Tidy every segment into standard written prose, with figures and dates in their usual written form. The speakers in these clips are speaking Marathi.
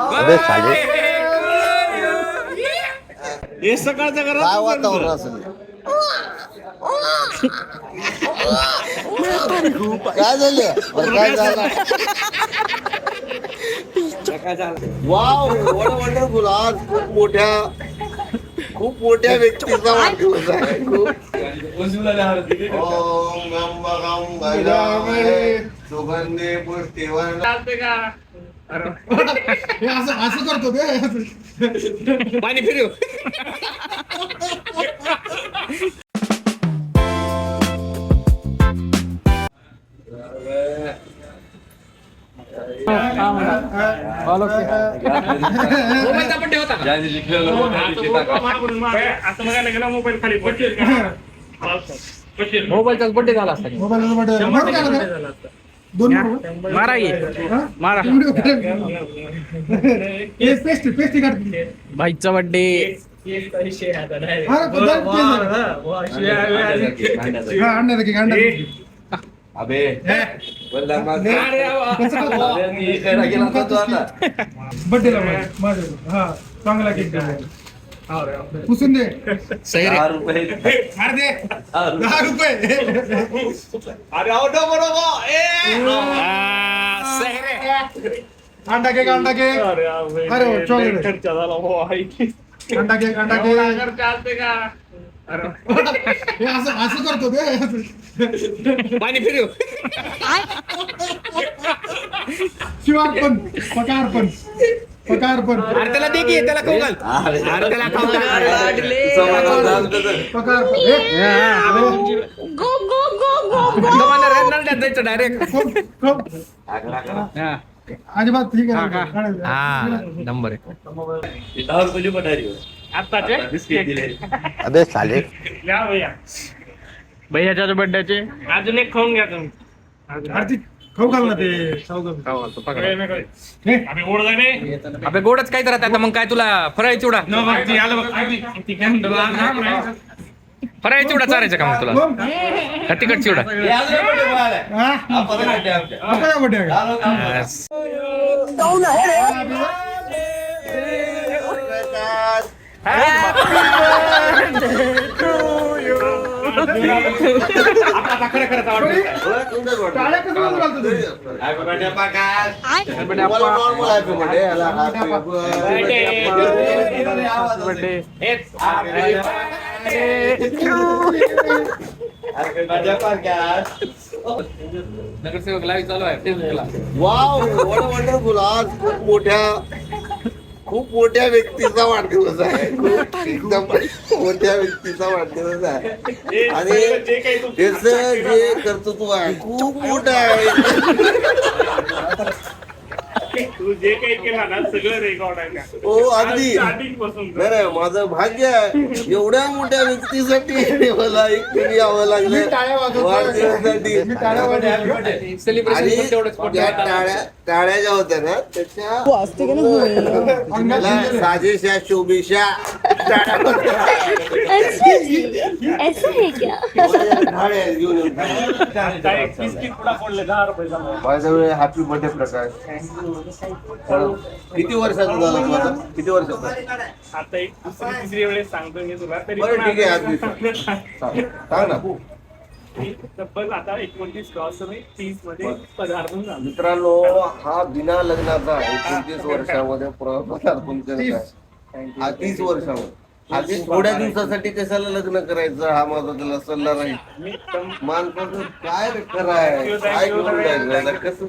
अबे साले हे सकाळचं काय करा वातावरण असेल काय झालं बरं, काय झालं वाव व्हॉट वंडरफुल आज खूप मोठ्या व्यक्तीचा वाढदिवस आहे ओम गम गम गजानने सुगंधे पुष्टिवर असं करतो ते पाणी फिरव मोबाईलचा बड्डे होता मोबाईल खाली मोबाईलचाच बड्डे झाला असता मारा मारा भाईचा बड्डे अबे बड्डेला चांगला केक पुसून दे सही रे अरे दे 10 रुपये अरे सही रे अंडा केक अरे चॉकलेट खर्चा झाला अंडा केक असं करतो ते पाणी फिरव शिवार्पण पकारपण अरे त्याला दे की त्याला खाऊ घाल अरे त्याला खाऊ घाल जायचं डायरेक्ट अजिबात ठीक आहे नंबर अबे साले भैयाच्या बर्थडेचे अजून एक खाऊन घ्या तुम्ही खाऊ घाल ना ते अबे गोडच काय तर आता मग काय तुला फराळी चिवडा फराळी चिवडा चारायचा का मग तुला का तिखट चिवडा नगरसेवक लाईव्ह चालू आहे फेसबुकला वाव व्हॉट वंडरफुल आज खूप मोठ्या व्यक्तीचा वाढदिवस आहे एकदम मोठ्या व्यक्तीचा वाढदिवस आहे आणि त्याच जे कर्तृत्व आहे खूप मोठं आहे तू जे काही केला ना सगळं रेकॉर्ड आहे हो अगदी नाही माझं भाग्य आहे एवढ्या मोठ्या व्यक्तीसाठी मला एक यावं लागलं वाढदिवसासाठी आणि त्या टाळ्या ज्या होत्या ना त्याच्या साजेशा शोभेशा ऐसा है क्या हॅपी बर्थडे प्रकाश किती वर्षाचा झाला माझा किती वर्षाचा आता एक तिसरी वेळेस सांगतो मी तुला तरी बरं ठीक आहे सांग ना तब्बल आता 29 क्रॉस 30 मध्ये पदार्पण झालं. मित्रांनो हा बिना लग्नाचा 29 वर्षामध्ये पदार्पण करत आहे हा 30 वर्षामध्ये आधी थोड्या दिवसासाठी कशाला लग्न करायचं हा माझा त्याला सल्ला राहील माणसाचं काय खरं आहे काय करून राहिलं कसं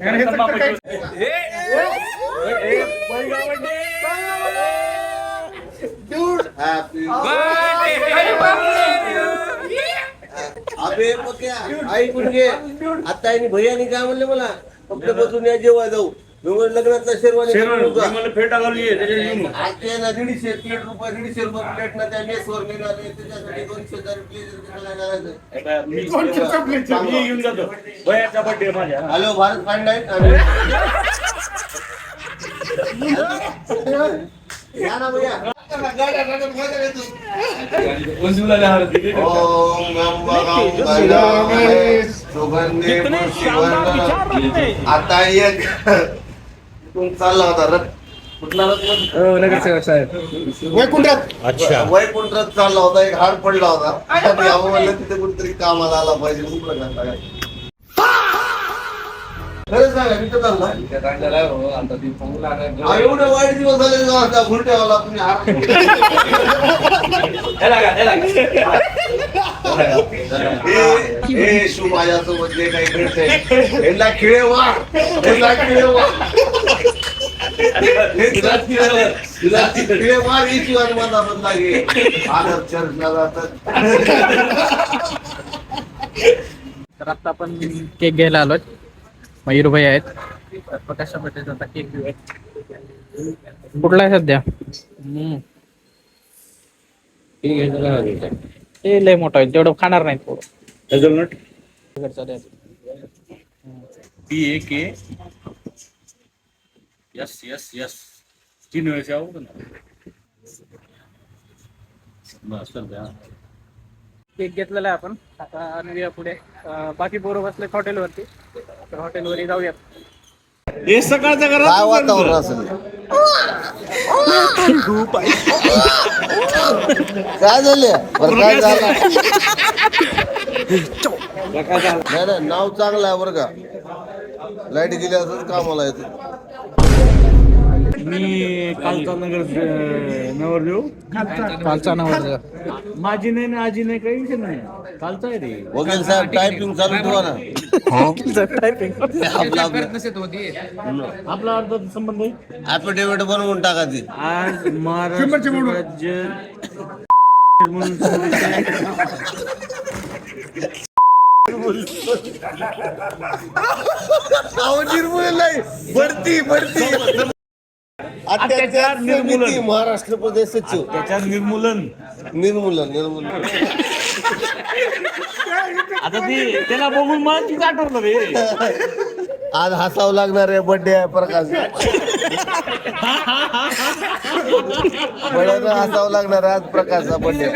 अबे पक्या ऐकून घे आता भैयानी काय म्हणले मला फक्त बसून या जेव्हा जाऊ लग्नातला शेरवानी फेटा घालून ये ₹150 ₹150 प्लेट ना त्या मेसवर निघाले त्याच्यासाठी 200 घेऊन जातो भैयाचा बर्थडे माझ्या हॅलो भारत फाईन नाईट या ना भैया ओम गम गम सुगंधी पुष्टिवर्धन. आता एक तू चालला होता रथ कुठला रथ वैकुंठात चालला होता. एक हाड पडला होता आणि आम्ही म्हणलं तिथे कुठेतरी कामाला आला पाहिजे. कुठलं घातला काय खरं सांगा मी तर चालला. एवढे वाईट दिवस झाले आता घुरट्यावाला तुम्ही हे शिव माझ्यासोबत जे काही घडतंय यांना खिळे वा यांना खिळे वा खिळे मार याची माझा बदला घे. आदर चर्चला जातात. तर आता आपण केक घ्यायला आलोय. मयूरभाई आहेत. प्रकाशा भेटेल आता केक घेऊया. कुठला आहे सध्या? ते लय मोठा आहे तेवढं खाणार नाही थोडं. यस यस यस 3 वेळेस यावं ना. केक घेतलेला आहे आपण. आता निघूया पुढे. बाकी पोरं बसले हॉटेलवरती. तर हॉटेलवरती जाऊयात. हे सकाळचं काय वातावरण असेल काय झाले काय झालं नाही नाही नाव चांगलं आहे बरं का. लाईट गेली असंच कामाला येतं. मी कालचा नवरदेव कालचा नवर माझी नाही ना आजी नाही काही विषय नाही. कालचा आहे रे. वकील साहेब टायपिंग चालू ठेवा ना. आपला अर्धा संबंध आहे. ऍफिडेव्हिट बनवून टाका ती. आज शंभरचे मोडू. महाराष्ट्र राज्य म्हणून भरती भरती अत्याचार निर्मूलन. महाराष्ट्र प्रदेश सचिव त्याच्या निर्मूलन. निर्मूलन निर्मूलन. आता ती त्याला बघून मला तीच आठवलं रे. आज हसावं लागणार आहे. बर्थडे आहे प्रकाश. बड्यानं हसावं लागणार आहे. आज प्रकाशचा बर्थडे.